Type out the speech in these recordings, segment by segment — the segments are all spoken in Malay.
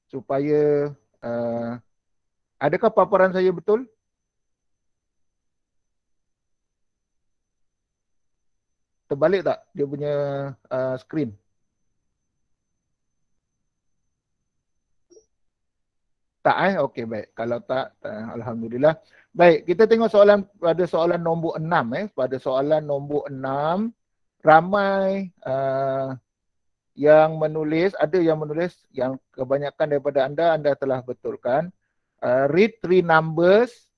supaya adakah paparan saya betul? Terbalik tak dia punya skrin? Tak okey baik. Kalau tak, alhamdulillah. Baik, kita tengok soalan pada soalan nombor 6 Pada soalan nombor 6 ramai yang menulis, ada yang menulis yang kebanyakan daripada anda telah betulkan. Read three numbers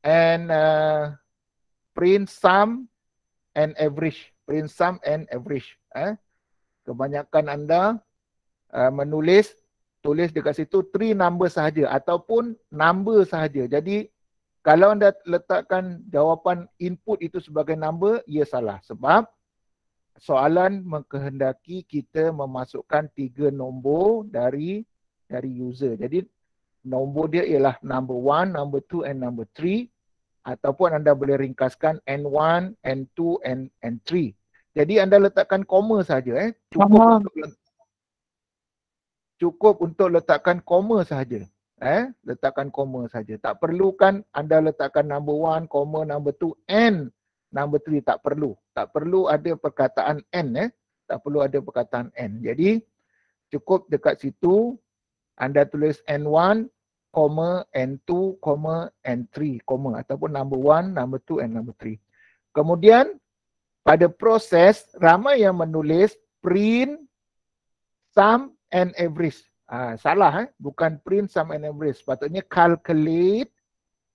and print sum and average. Print sum and average. Kebanyakan anda tulis dekat situ three number sahaja ataupun number sahaja. Jadi kalau anda letakkan jawapan input itu sebagai number, ia salah. Sebab soalan mengkehendaki kita memasukkan 3 nombor dari user. Jadi nombor dia ialah number 1, number 2 and number 3. Ataupun anda boleh ringkaskan N1, N2 and N3. Jadi anda letakkan koma saja. Cukup untuk letakkan koma saja. Letakkan koma saja. Tak perlukan anda letakkan number 1, koma, number 2 and number 3. Tak perlu. Tak perlu ada perkataan N. Tak perlu ada perkataan N. Jadi cukup dekat situ anda tulis N1, N2, N3, ataupun number 1, number 2 and number 3. Kemudian pada proses ramai yang menulis print sum and average. Salah bukan print sum and average. Patutnya calculate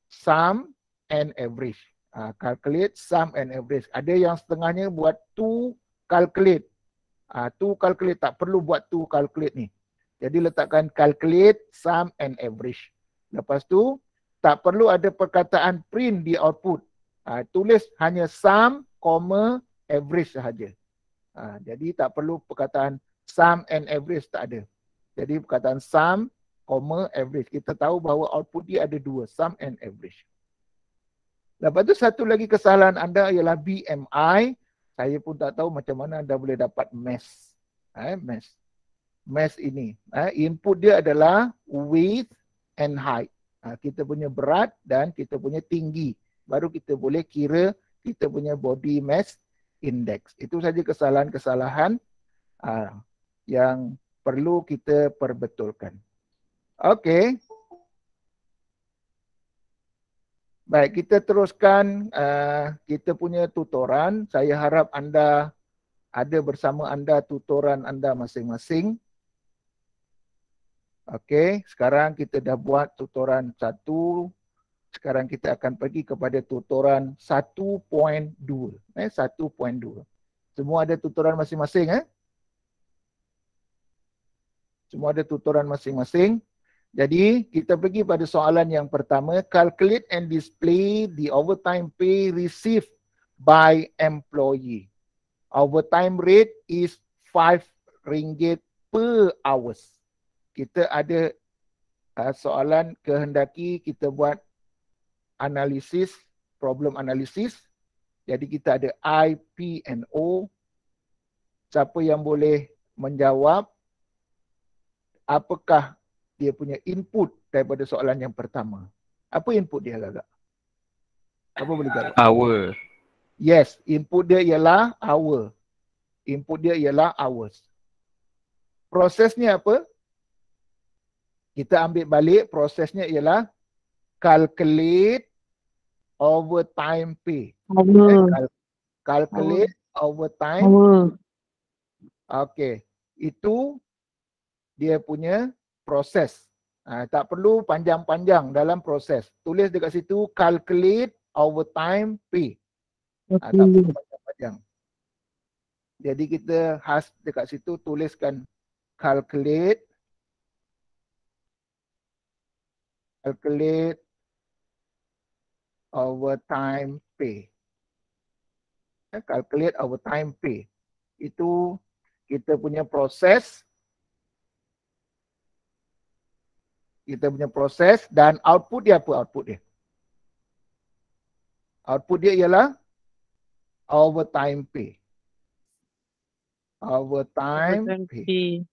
sum and average. Calculate sum and average. Ada yang setengahnya buat to calculate. To calculate, tak perlu buat to calculate ni. Jadi letakkan calculate sum and average. Lepas tu tak perlu ada perkataan print di output. Tulis hanya sum, average sahaja. Jadi tak perlu perkataan sum and average, tak ada. Jadi perkataan sum, average. Kita tahu bahawa output dia ada 2, sum and average. Lepas tu satu lagi kesalahan anda ialah BMI. Saya pun tak tahu macam mana anda boleh dapat mass. Mass ini. Input dia adalah weight and height. Kita punya berat dan kita punya tinggi. Baru kita boleh kira kita punya body mass index. Itu saja kesalahan-kesalahan yang perlu kita perbetulkan. Okey. Baik, kita teruskan kita punya tutoran. Saya harap anda ada bersama anda tutoran anda masing-masing. Okey, sekarang kita dah buat tutoran 1. Sekarang kita akan pergi kepada tutoran 1.2. 1.2. Semua ada tutoran masing-masing. Semua ada tutoran masing-masing. Jadi kita pergi pada soalan yang pertama. Calculate and display the overtime pay received by employee. Overtime rate is RM5 per hours. Kita ada soalan kehendaki kita buat analisis, problem analisis. Jadi kita ada I, P and O. Siapa yang boleh menjawab apakah dia punya input daripada soalan yang pertama? Apa input dia agak-agak? Apa boleh jawab? Hour. Yes, input dia ialah hour. Input dia ialah hours. Prosesnya apa? Kita ambil balik, prosesnya ialah calculate overtime pay. Calculate overtime. Okey, itu dia punya proses. Tak perlu panjang-panjang dalam proses. Tulis dekat situ calculate overtime pay. Tak perlu panjang-panjang. Jadi kita khas dekat situ tuliskan calculate overtime pay. Calculate overtime pay. Itu kita punya proses. Kita punya proses dan output dia apa output dia? Output dia ialah overtime pay. Overtime pay.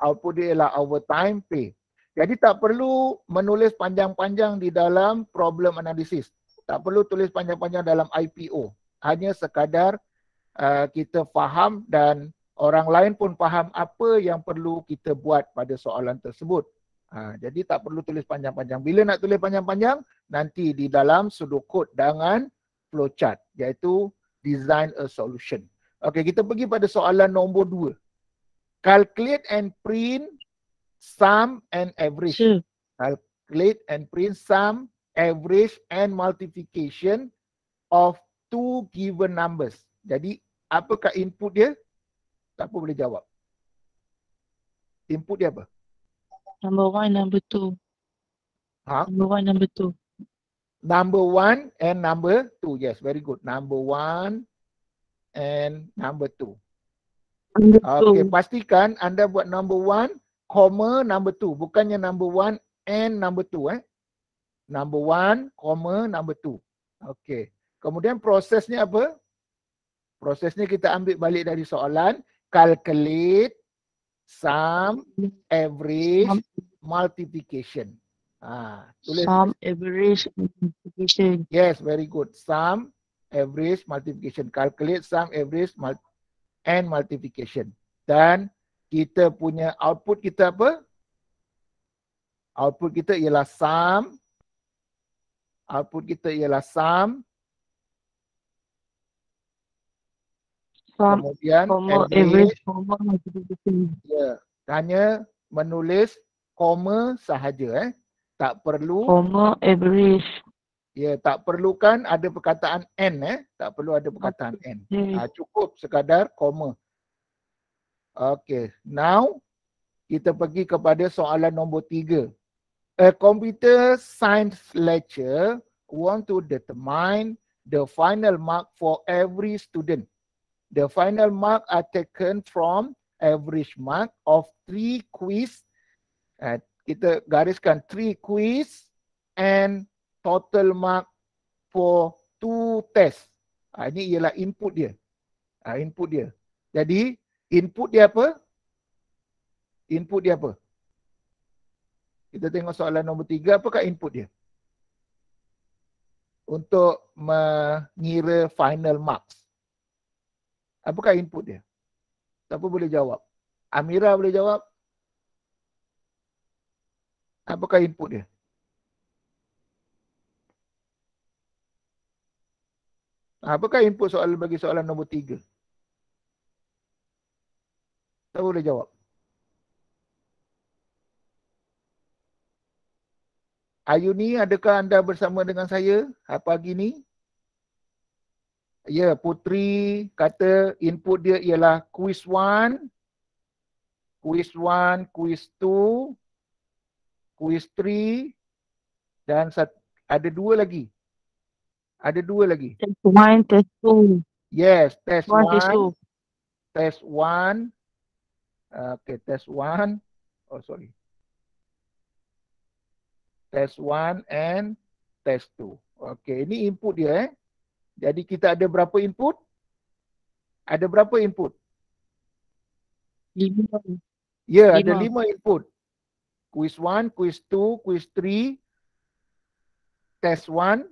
output dia ialah overtime pay. Jadi tak perlu menulis panjang-panjang di dalam problem analysis. Tak perlu tulis panjang-panjang dalam IPO. Hanya sekadar kita faham dan orang lain pun faham apa yang perlu kita buat pada soalan tersebut. Jadi tak perlu tulis panjang-panjang. Bila nak tulis panjang-panjang, nanti di dalam sudokod dengan flowchart, iaitu design a solution. Okey, kita pergi pada soalan nombor 2. Calculate and print sum and average. Calculate and print sum, average and multiplication of two given numbers. Jadi apakah input dia? Siapa boleh jawab? Input dia apa? Number 1, number 2. Number 1, number 2. Number 1 and number 2. Yes, very good. Number 1 and number 2. Okey, pastikan anda buat number 1, comma number 2. Bukannya number 1 and number 2. Number 1, comma number 2. Okey. Kemudian prosesnya apa? Prosesnya kita ambil balik dari soalan. Calculate, sum, average, multiplication. Tulis. Sum, average, multiplication. Yes, very good. Sum, average, multiplication. Calculate, sum, average, and multiplication. Dan kita punya output kita apa? Output kita ialah sum. Output kita ialah sum. Kemudian average, multiplication. hanya menulis koma sahaja. Tak perlu Comma, average. tak perlukan ada perkataan n. Tak perlu ada perkataan n. Cukup sekadar koma. Okay, now kita pergi kepada soalan nombor 3. A computer science lecturer want to determine the final mark for every student. The final mark are taken from average mark of 3 quiz. Kita gariskan 3 quiz and total mark for 2 test. Ini ialah input dia. Input dia. Jadi input dia apa? Input dia apa? Kita tengok soalan nombor 3. Apakah input dia? Untuk mengira final marks. Apakah input dia? Siapa boleh jawab? Amira boleh jawab? Apakah input dia? Apakah input soalan bagi soalan nombor 3? Siapa boleh jawab? Ayuni, adakah anda bersama dengan saya pagi ni? Ya, Putri kata input dia ialah quiz 1, quiz 1, quiz 2, quiz 3 dan ada 2 lagi. Ada 2 lagi. Test 1, test 2. Yes, test 1, test 2. test 1. Okay, test 1. Oh, sorry. Test 1 and test 2. Okay, ini input dia. Jadi kita ada berapa input? Ada berapa input? 5. Ya, ada 5 input. Quiz 1, quiz 2, quiz 3, test 1,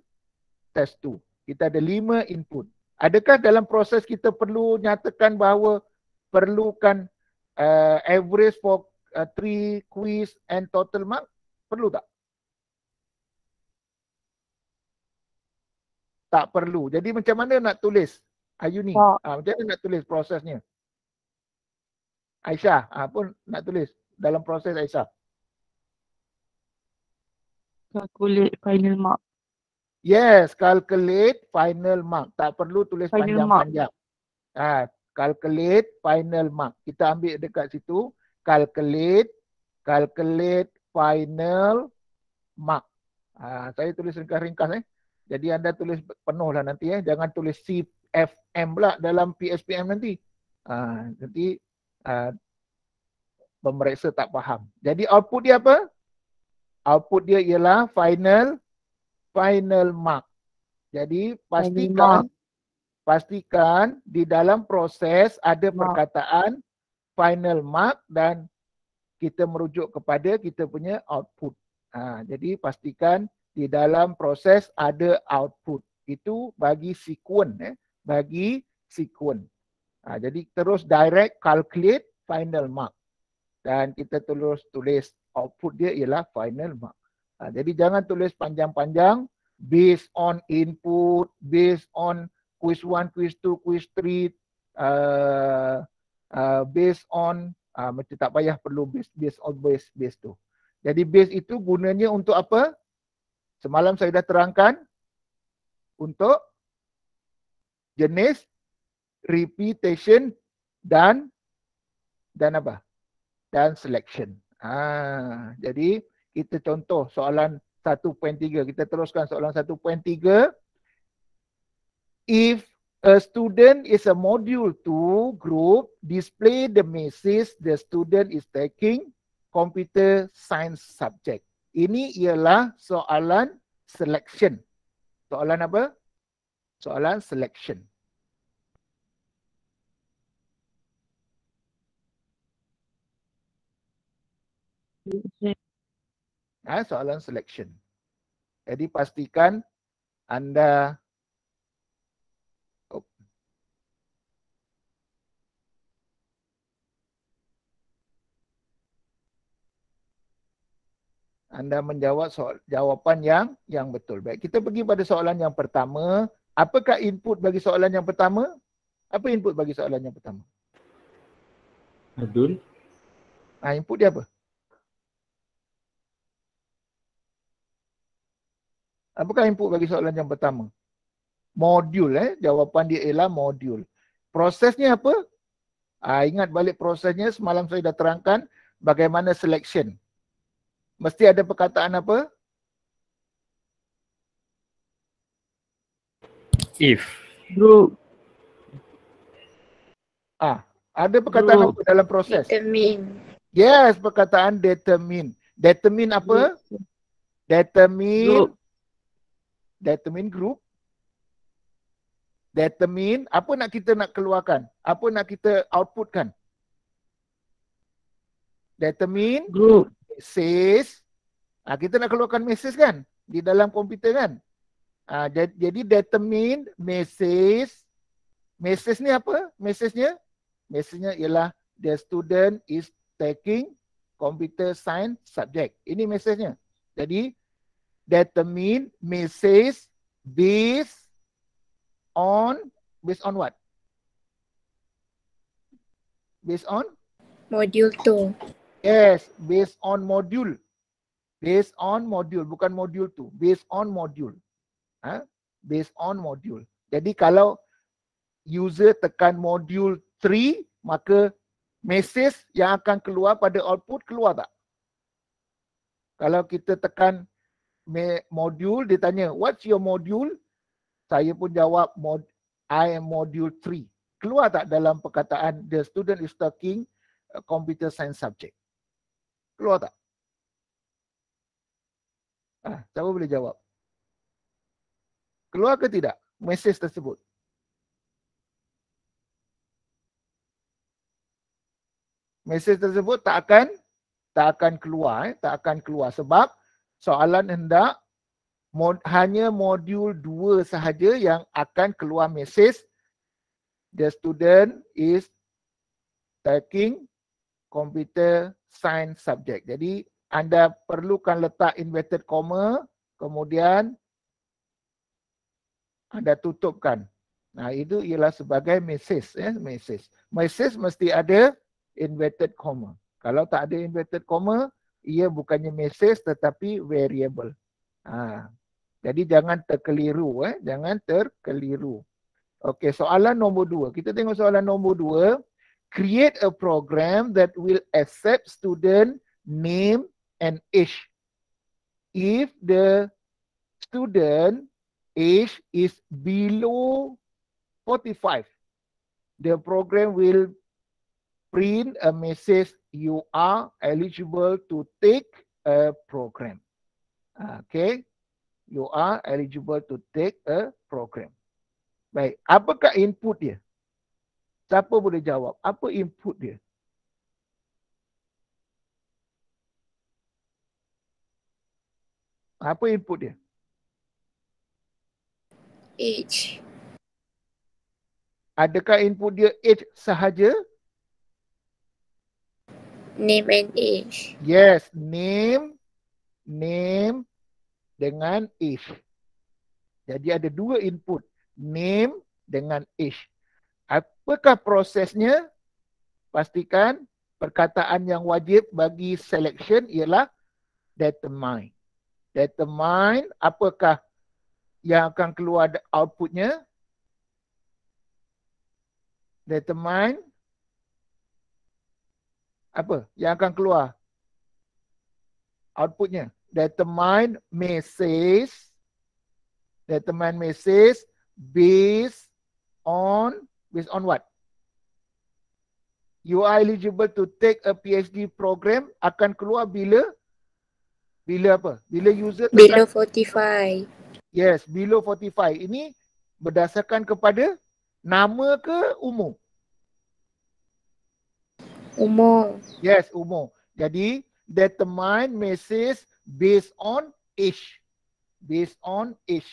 test 2. Kita ada 5 input. Adakah dalam proses kita perlu nyatakan bahawa perlukan average for 3 quiz and total mark? Perlu tak? Tak perlu. Jadi macam mana nak tulis? Ayuni, macam mana nak tulis prosesnya? Aisyah pun nak tulis dalam proses Aisyah. Calculate final mark. Yes, calculate final mark. Tak perlu tulis panjang-panjang. Calculate final mark. Kita ambil dekat situ. Calculate final mark. Saya tulis ringkas-ringkas. Jadi anda tulis penuh lah nanti. Jangan tulis CFM pula dalam PSPM nanti. Nanti pemeriksa tak faham. Jadi output dia apa? Output dia ialah final mark. Jadi pastikan di dalam proses ada perkataan final mark dan kita merujuk kepada kita punya output. Jadi pastikan di dalam proses ada output. Itu bagi sekuen. Bagi sekuen. Jadi terus direct calculate final mark. Dan kita terus tulis output dia ialah final mark. Jadi jangan tulis panjang-panjang based on input, based on quiz 1, quiz 2, quiz 3, based on, macam tak payah perlu based on base tu. Jadi base itu gunanya untuk apa? Semalam saya dah terangkan, untuk jenis repetition dan apa? Dan selection. Jadi kita contoh soalan 1.3. Kita teruskan soalan 1.3. If a student is a module 2 group, display the message the student is taking computer science subject. Ini ialah soalan selection. Soalan apa? Soalan selection. Soalan selection. Jadi pastikan anda menjawab jawapan yang betul. Baik, kita pergi pada soalan yang pertama. Apakah input bagi soalan yang pertama? Apa input bagi soalan yang pertama? Modul. Input dia apa? Apakah input bagi soalan yang pertama? Modul. Jawapan dia ialah modul. Prosesnya apa? Ingat balik prosesnya, semalam saya dah terangkan bagaimana selection. Mesti ada perkataan apa? If. Group. Ada perkataan apa dalam proses? Determine. Yes, perkataan determine. Determine apa? Determine. Determine group. Determine. Apa nak kita nak keluarkan? Apa nak kita outputkan? Determine. Group. Message. Kita nak keluarkan message kan? Di dalam komputer kan? Jadi determine message. Message ni apa? Message-nya? Message-nya ialah the student is taking computer science subject. Ini message-nya. Jadi determine message based on what? Based on? Module 2. Yes, based on module. Based on module, bukan module 2. Based on module. Based on module. Jadi kalau user tekan module 3, maka message yang akan keluar pada output keluar tak? Kalau kita tekan module, dia tanya, what's your module? Saya pun jawab, I am module 3. Keluar tak dalam perkataan the student is taking a computer science subject? Keluar tak? Siapa boleh jawab? Keluar ke tidak message tersebut? Message tersebut tak akan keluar, tak akan keluar sebab soalan hendak hanya modul 2 sahaja yang akan keluar message the student is taking computer science subject. Jadi anda perlukan letak inverted comma, kemudian anda tutupkan. Itu ialah sebagai message. Message mesti ada inverted comma. Kalau tak ada inverted comma, ia bukannya message tetapi variable. Jadi jangan terkeliru. Jangan terkeliru. Okey, soalan nombor 2. Kita tengok soalan nombor 2. Create a program that will accept student name and age. If the student age is below 45, the program will print a message, you are eligible to take a program. Okay, you are eligible to take a program. Baik, apakah input dia? Siapa boleh jawab? Apa input dia? Apa input dia? Age. Adakah input dia age sahaja? Name and age. Yes, name dengan age. Jadi ada dua input, name dengan age. Apakah prosesnya? Pastikan perkataan yang wajib bagi selection ialah determine. Determine apakah yang akan keluar outputnya. Determine apa yang akan keluar outputnya. Determine message. Determine message based on what? You are eligible to take a PhD program akan keluar bila apa? Bila user Below 45. Yes, below 45. Ini berdasarkan kepada nama ke umur? Umur. Yes, umur. Jadi determine message based on age. Based on age.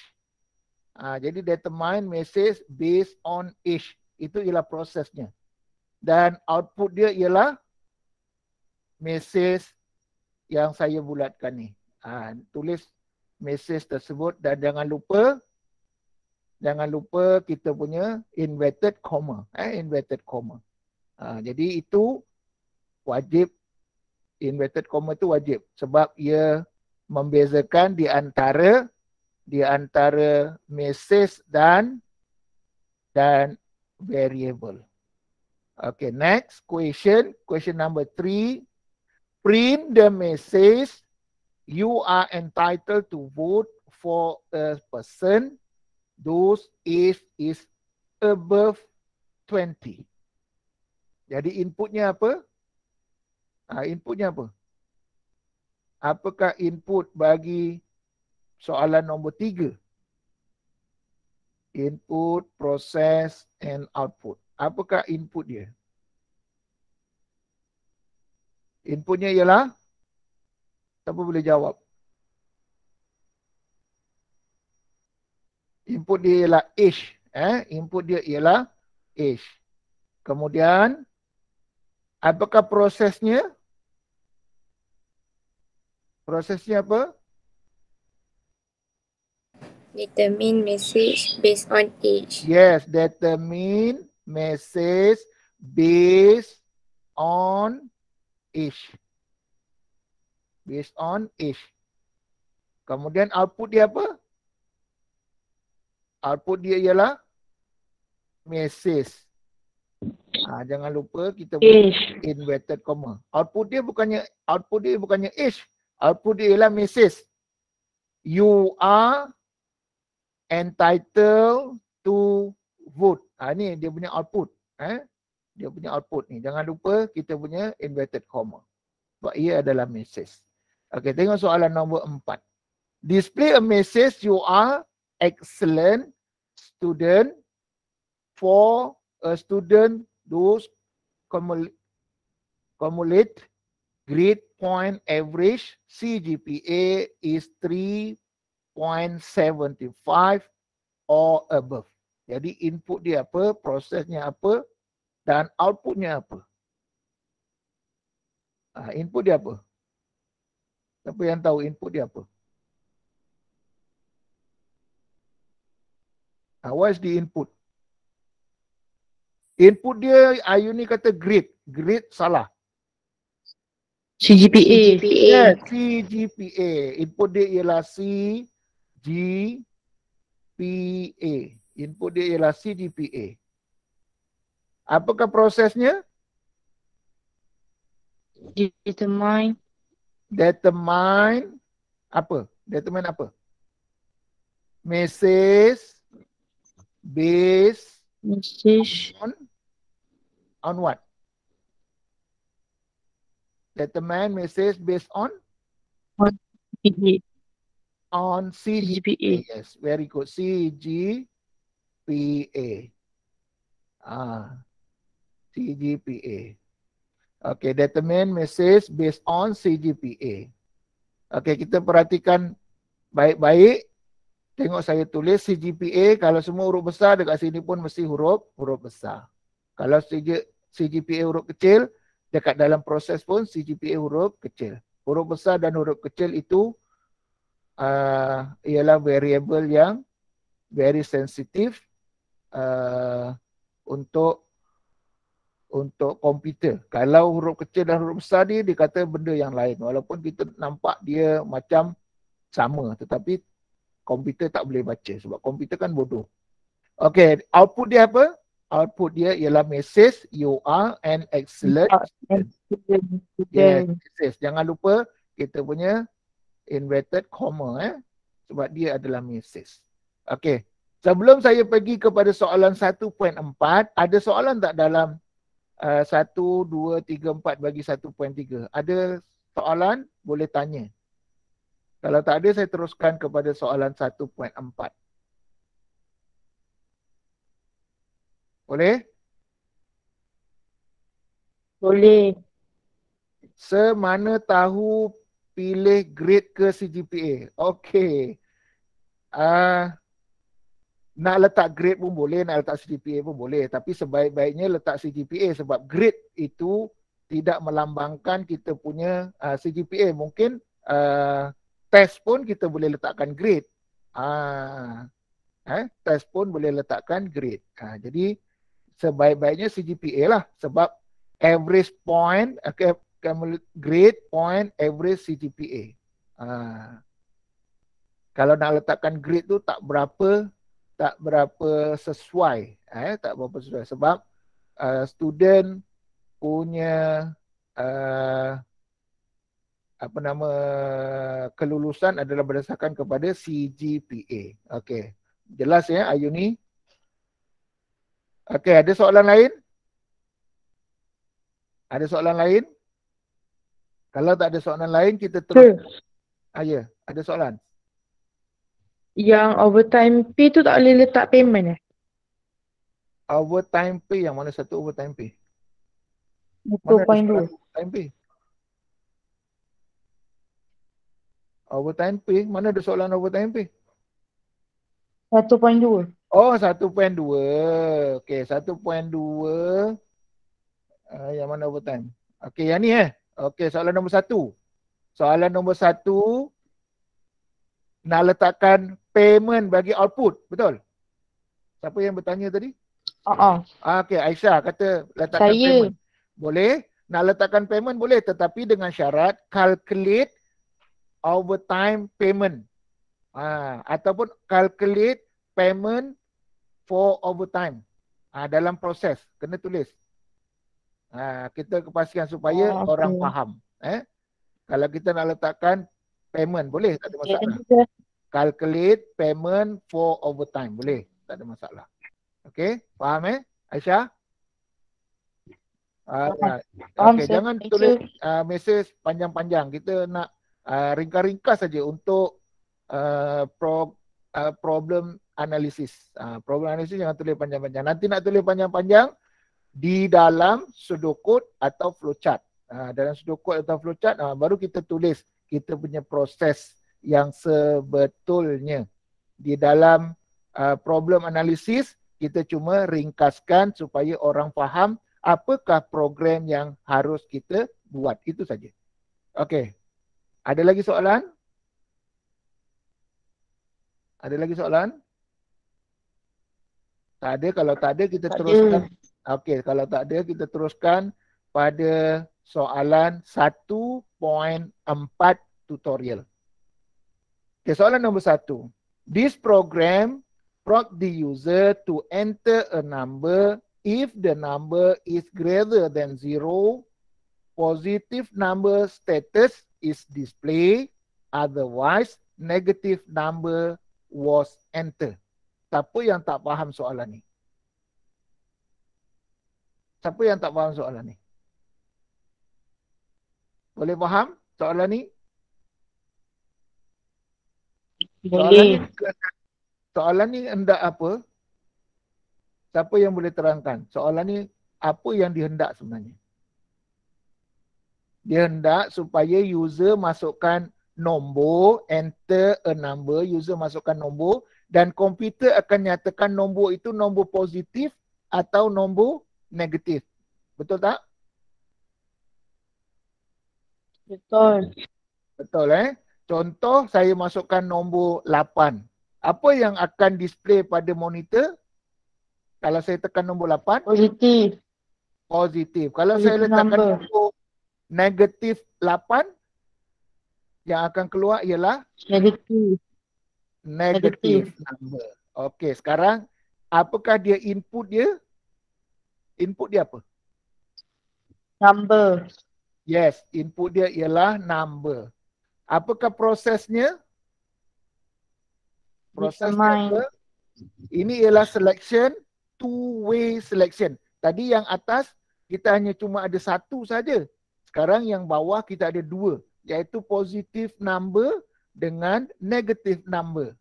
Jadi determine message based on age. Itu ialah prosesnya. Dan output dia ialah message yang saya bulatkan ni. Tulis message tersebut dan jangan lupa kita punya inverted comma. Inverted comma. Jadi itu wajib. Inverted comma itu wajib sebab ia membezakan di antara message dan variable. Okay, next question. Question number 3. Print the message. You are entitled to vote for a person whose age is above 20. Jadi inputnya apa? Inputnya apa? Apakah input bagi soalan nombor 3? Input, process and output. Apakah input dia? Inputnya ialah, siapa boleh jawab? Input dia ialah age. Input dia ialah age. Kemudian, apakah prosesnya? Prosesnya apa? Determine message based on age. Yes, determine message based on age. Based on age. Kemudian output dia apa? Output dia ialah message. Jangan lupa kita buat inverted comma. Output dia bukannya age. Output dia ialah message. You are entitled to vote. Ni dia punya output. Dia punya output ni. Jangan lupa kita punya inverted comma. Sebab ia adalah message. Okey, tengok soalan nombor 4. Display a message, you are excellent student for a student whose cumulative grade point average CGPA is 3.75 or above. Jadi input dia apa, prosesnya apa dan outputnya apa. Input dia apa? Siapa yang tahu input dia apa? What is the input? Input dia, Ayuni kata grade. Grade salah. CGPA. Yes, CGPA. Input dia ialah CGPA. Input dia ialah CGPA. Apakah prosesnya? Determine apa? Determine apa? Message based on what? Determine message based on CGPA. Yes, very good. CGPA. CGPA. Okay, determine message based on CGPA. Okay, kita perhatikan baik-baik tengok saya tulis CGPA, kalau semua huruf besar dekat sini pun mesti huruf besar. Kalau CGPA huruf kecil, dekat dalam proses pun CGPA huruf kecil. Huruf besar dan huruf kecil itu ialah variable yang very sensitif untuk komputer. Kalau huruf kecil dan huruf besar dia kata benda yang lain. Walaupun kita nampak dia macam sama, tetapi komputer tak boleh baca sebab komputer kan bodoh. Okay, output dia apa? Output dia ialah message, you are an excellent student. Yes, message. Jangan lupa kita punya inverted comma sebab dia adalah message. Okay, sebelum saya pergi kepada soalan 1.4, ada soalan tak dalam 1, 2, 3, 4 bagi 1.3? Ada soalan? Boleh tanya. Kalau tak ada, saya teruskan kepada soalan 1.4. Boleh? Boleh. Semana tahu pilih grade ke CGPA? Okey. Nak letak grade pun boleh, nak letak CGPA pun boleh. Tapi sebaik-baiknya letak CGPA sebab grade itu tidak melambangkan kita punya CGPA. Mungkin test pun kita boleh letakkan grade. Test pun boleh letakkan grade. Jadi sebaik-baiknya CGPA lah sebab average point, grade point average CGPA. Kalau nak letakkan grade tu tak berapa sesuai. Tak berapa sesuai sebab student punya kelulusan adalah berdasarkan kepada CGPA. Okey. Jelas ya Ayuni? Okey, ada soalan lain? Ada soalan lain? Kalau tak ada soalan lain kita terus. Ya, ada soalan. Yang overtime pay tu tak boleh letak payment Overtime pay yang mana satu overtime pay? 1.2. Overtime pay. Overtime pay? Mana ada soalan overtime pay? 1.2. Oh, 1.2. Okey, 1.2. Yang mana overtime? Okey, yang ni Okey, soalan nombor 1. Soalan nombor 1 nak letakkan payment bagi output, betul? Siapa yang bertanya tadi? Okey, Aisyah kata letakkan payment. Boleh. Nak letakkan payment boleh, tetapi dengan syarat calculate overtime payment. Ataupun calculate payment for overtime. Dalam proses kena tulis. Kita kepastikan supaya orang faham. Kalau kita nak letakkan payment boleh, tak ada masalah. Calculate payment for overtime boleh, tak ada masalah. Okey, faham Aisyah? Okey, jangan tulis mesej panjang-panjang. Kita nak ringkas-ringkas saja untuk problem analisis. Problem analisis jangan tulis panjang-panjang. Nanti nak tulis panjang-panjang di dalam sudokod atau flowchart. Dalam sudokod atau flowchart baru kita tulis kita punya proses yang sebetulnya. Di dalam problem analisis kita cuma ringkaskan supaya orang faham apakah program yang harus kita buat. Itu saja. Okey. Ada lagi soalan? Ada lagi soalan? Tak ada. Kalau tak ada kita teruskan. Okey, kalau tak ada kita teruskan pada soalan 1.4 tutorial. Okay, soalan nombor 1. This program prompt the user to enter a number if the number is greater than 0. Positive number status is displayed. Otherwise, negative number was entered. Siapa yang tak faham soalan ni? Siapa yang tak faham soalan ni? Boleh faham soalan ni? Boleh. Soalan ni hendak apa? Siapa yang boleh terangkan? Soalan ni apa yang dihendak sebenarnya? Dia hendak supaya user masukkan nombor, enter a number, user masukkan nombor dan komputer akan nyatakan nombor itu nombor positif atau nombor negatif. Betul tak? Betul. Betul Contoh saya masukkan nombor 8. Apa yang akan display pada monitor? Kalau saya tekan nombor 8? Positif. Positif. Kalau saya letakkan nombor negatif 8, yang akan keluar ialah Negatif. negatif number. Okey, sekarang apakah dia input dia? Input dia apa? Number. Yes, input dia ialah number. Apakah prosesnya? Prosesnya apa? Ini ialah selection, two-way selection. Tadi yang atas kita hanya cuma ada satu saja. Sekarang yang bawah kita ada dua, iaitu positive number dengan negative number.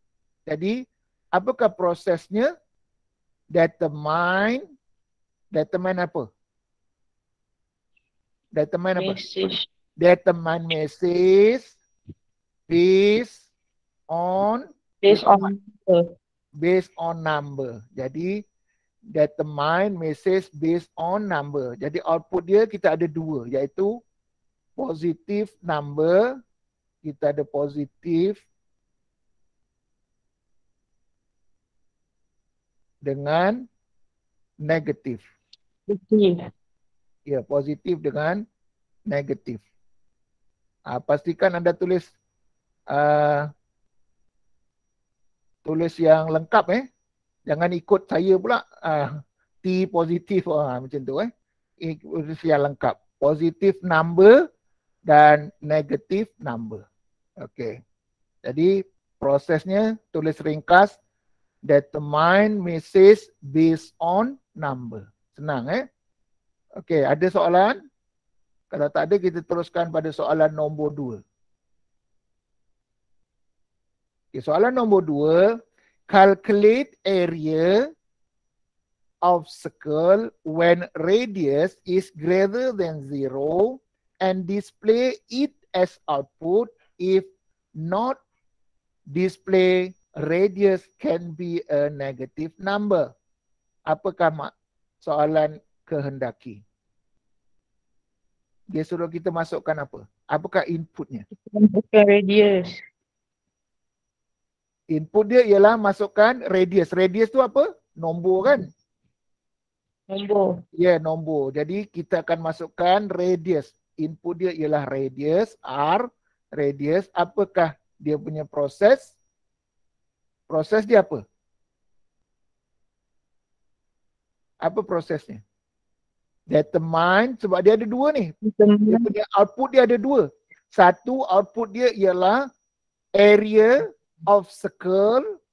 Jadi, apakah prosesnya? Determine apa? Determine apa? Message. Determine message based on number. Jadi determine message based on number. Jadi output dia kita ada dua, iaitu positive number, kita ada positif dengan negatif. Ya, positif dengan negatif. Pastikan anda tulis yang lengkap Jangan ikut saya pula. T positif macam tu Tulis yang lengkap. Positif number dan negatif number. Okey. Jadi prosesnya tulis ringkas, determine message based on number. Senang Okey, ada soalan? Kalau tak ada, kita teruskan pada soalan nombor 2. Okay, soalan nombor 2. Calculate area of circle when radius is greater than 0 and display it as output. If not display radius can be a negative number. Apakah soalan kehendaki? Dia suruh kita masukkan apa? Apakah inputnya? Radius. Input dia ialah masukkan radius. Radius tu apa? Nombor kan? Nombor. Ya, nombor. Jadi kita akan masukkan radius. Input dia ialah radius, R, radius. Apakah dia punya proses? Proses dia apa? Apa prosesnya? Determine, sebab dia ada dua ni. Dia punya output dia ada dua. Satu output dia ialah area of circle.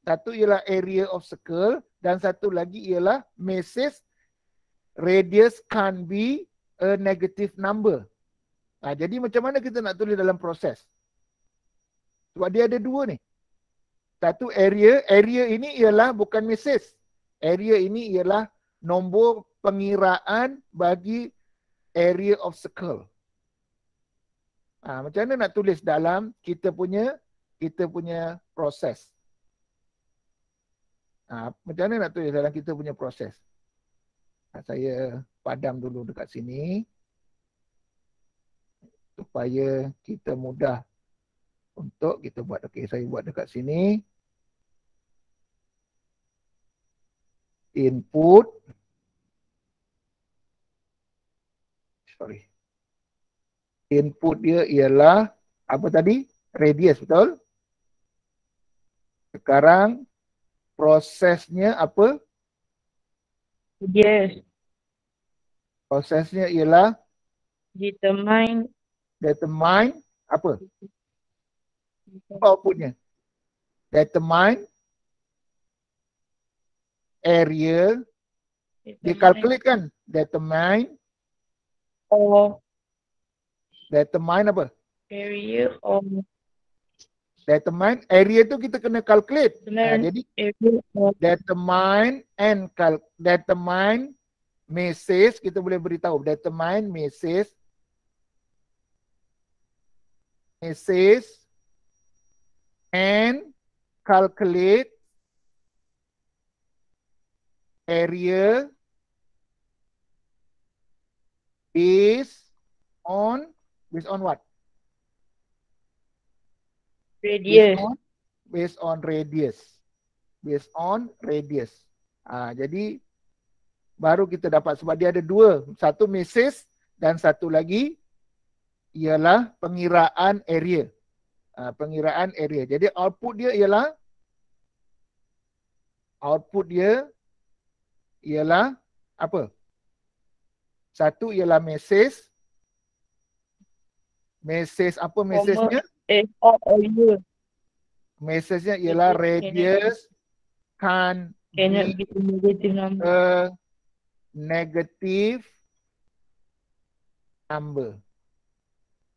Satu ialah area of circle dan satu lagi ialah message radius can be a negative number. Jadi macam mana kita nak tulis dalam proses? Sebab dia ada dua ni. Satu area ini ialah bukan message. Area ini ialah nombor pengiraan bagi area of circle. Macam mana nak tulis dalam kita punya proses? Macam mana nak tulis dalam kita punya proses? Saya padam dulu dekat sini supaya kita mudah untuk kita buat. Okey, saya buat dekat sini. Input. Input dia ialah apa tadi? Radius, betul? Sekarang prosesnya apa? Radius. Prosesnya ialah Determine apa? Outputnya. Determine area. Dikalkulate kan? Determine apa? Area of Determine area tu kita kena calculate. Jadi determine message, kita boleh beritahu determine message message and calculate area based on what? Radius. Based on radius. Based on radius. Jadi baru kita dapat, sebab dia ada dua. Satu message dan satu lagi ialah pengiraan area. Pengiraan area. Jadi output dia ialah apa? Satu ialah message. Message apa message-nya? Message-nya ialah radius can be a negative number.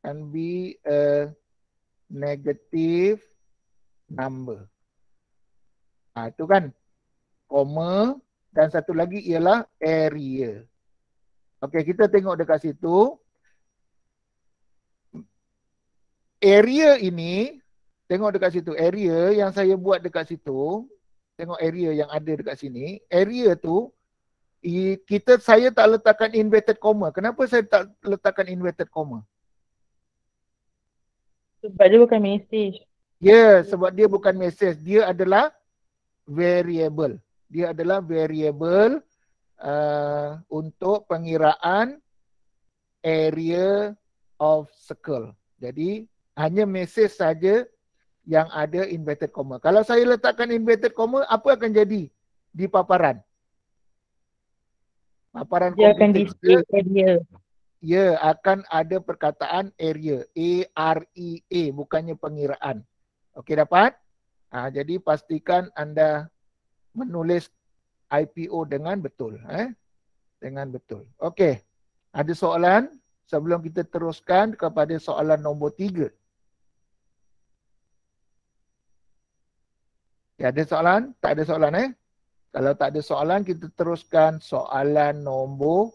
Can be a negative number. Itu kan koma, dan satu lagi ialah area. Okey, kita tengok dekat situ. Area ini, tengok dekat situ, area yang saya buat dekat situ, tengok area yang ada dekat sini. Area tu saya tak letakkan inverted comma. Kenapa saya tak letakkan inverted comma? Sebab dia bukan message. Ya, sebab dia bukan message. Dia adalah variable. Dia adalah variable untuk pengiraan area of circle. Jadi hanya message saja yang ada inverted comma. Kalau saya letakkan inverted comma, apa akan jadi di paparan? Paparan dia akan komputer display area. Ya, akan ada perkataan area. A-R-E-A, bukannya pengiraan. Okey, dapat? Jadi pastikan anda menulis IPO dengan betul. Dengan betul. Okey, ada soalan sebelum kita teruskan kepada soalan nombor 3. Ya, ada soalan? Tak ada soalan Kalau tak ada soalan, kita teruskan soalan nombor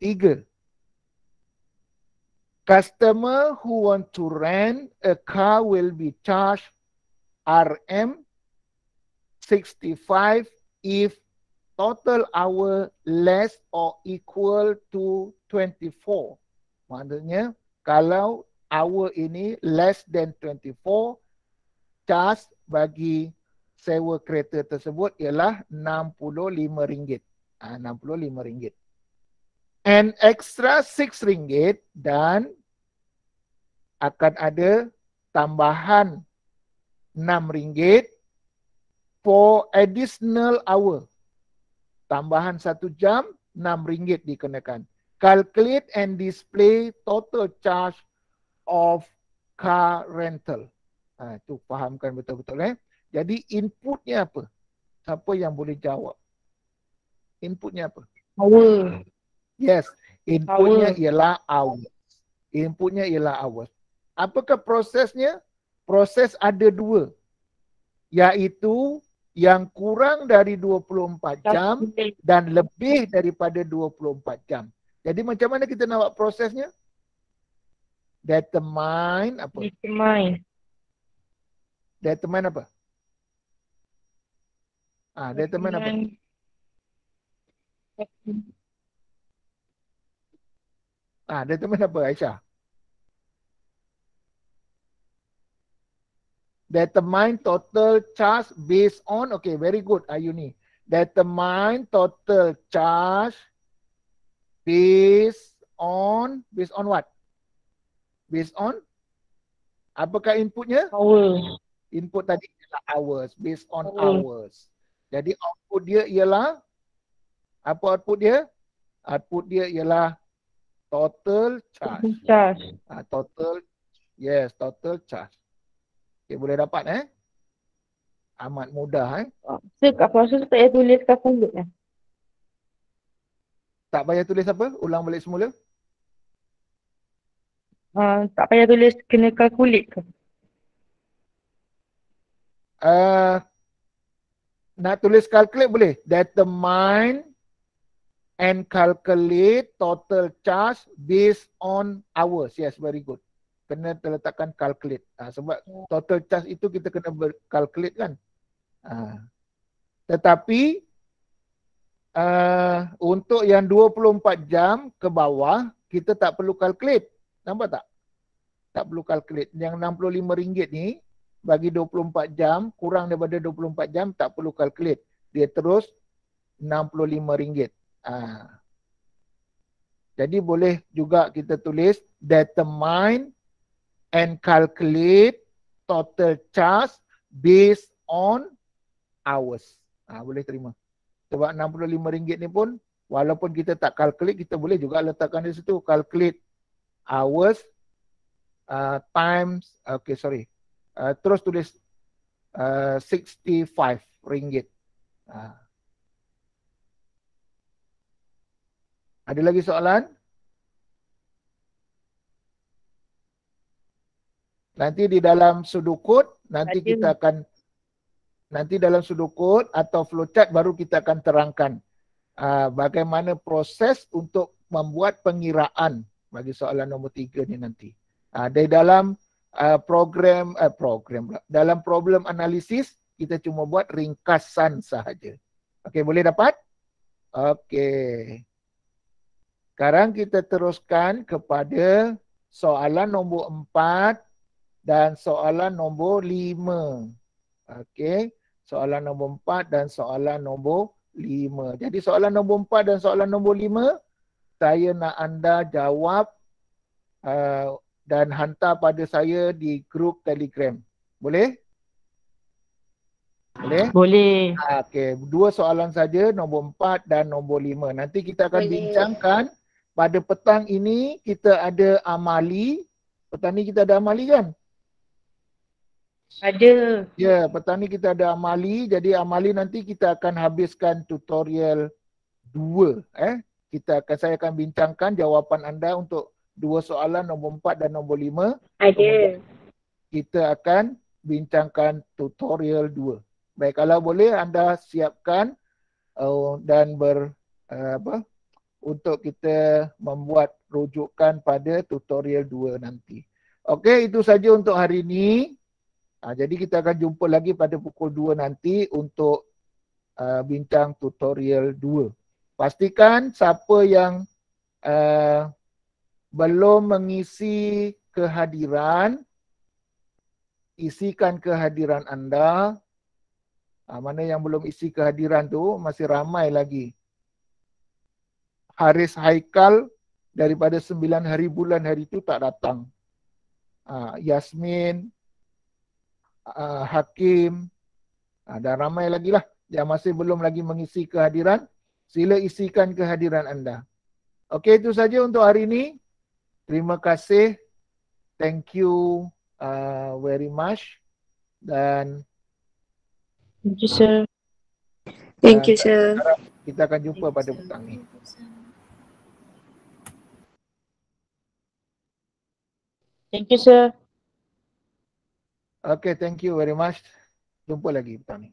3. Customer who want to rent a car will be charged RM65 if total hour less or equal to 24. Maksudnya kalau hour ini less than 24, charge bagi sewa kereta tersebut ialah RM65. RM65. An extra RM6 dan akan ada tambahan RM6 for additional hour. Tambahan 1 jam, RM6 dikenakan. Calculate and display total charge of car rental. Itu fahamkan betul-betul. Jadi inputnya apa? Siapa yang boleh jawab? Inputnya apa? Hour. Yes, inputnya ialah hours. Inputnya ialah hours. Apakah prosesnya? Proses ada 2. Iaitu yang kurang dari 24 jam dan lebih daripada 24 jam. Jadi macam mana kita nak buat prosesnya? Determine apa? Determine apa? Determine apa? Determine apa, Aisyah? Determine total charge based on, okay, very good, Ayuni. Determine total charge based on what? Based on? Apakah inputnya? Hours. Input tadi adalah hours, based on hours. Jadi output dia ialah, apa output dia? Output dia ialah total charge. Total charge. Okay, boleh dapat amat mudah So kat proses tak payah tulis calculate Tak payah tulis apa? Ulang balik semula. Tak payah tulis kena calculate ke? Nak tulis calculate boleh. Determine and calculate total charge based on hours. Yes, very good. kena terletakkan calculate. Sebab total charge itu kita kena calculate kan. Tetapi untuk yang 24 jam ke bawah, kita tak perlu calculate. Nampak tak? Tak perlu calculate. Yang RM65 ni, bagi 24 jam, kurang daripada 24 jam, tak perlu calculate. Dia terus RM65. Jadi boleh juga kita tulis determine and calculate total charge based on hours. Boleh terima. Sebab RM65 ni pun, walaupun kita tak calculate, kita boleh juga letakkan di situ. Calculate hours times, terus tulis RM65. Ada lagi soalan? Nanti di dalam sudukut, nanti kita akan, nanti dalam sudukut atau flowchart baru kita akan terangkan bagaimana proses untuk membuat pengiraan bagi soalan nombor 3 ni nanti. Dari dalam dalam problem analisis, kita cuma buat ringkasan sahaja. Okey, boleh dapat? Okey. Sekarang kita teruskan kepada soalan nombor 4 dan soalan nombor 5. Okey, soalan nombor 4 dan soalan nombor 5. Jadi soalan nombor 4 dan soalan nombor 5, saya nak anda jawab dan hantar pada saya di grup Telegram. Boleh? Boleh? Boleh. Okey, 2 soalan saja, nombor 4 dan nombor 5. Nanti kita akan bincangkan pada petang ini. Kita ada amali. Petang ni kita ada amali kan? Ada. Ya, petang ni kita ada amali. Jadi amali nanti kita akan habiskan tutorial 2. Saya akan bincangkan jawapan anda untuk 2 soalan nombor 4 dan nombor 5. Ada. Kita akan bincangkan tutorial 2. Baik, kalau boleh anda siapkan dan untuk kita membuat rujukan pada tutorial 2 nanti. Okey, itu saja untuk hari ini. Jadi kita akan jumpa lagi pada pukul 2 nanti untuk bincang tutorial 2. Pastikan siapa yang belum mengisi kehadiran, isikan kehadiran anda. Mana yang belum isi kehadiran tu, masih ramai lagi. Haris Haikal daripada 9 hari bulan hari tu tak datang. Yasmin, Hakim, dan ramai lagi lah yang masih belum lagi mengisi kehadiran. Sila isikan kehadiran anda. Okey, itu saja untuk hari ini. Terima kasih. Thank you very much. Dan Thank you, sir. Thank you, sir. kita akan jumpa pada petang ni. Thank you, sir. Okay, thank you very much. Jumpa lagi petang ni.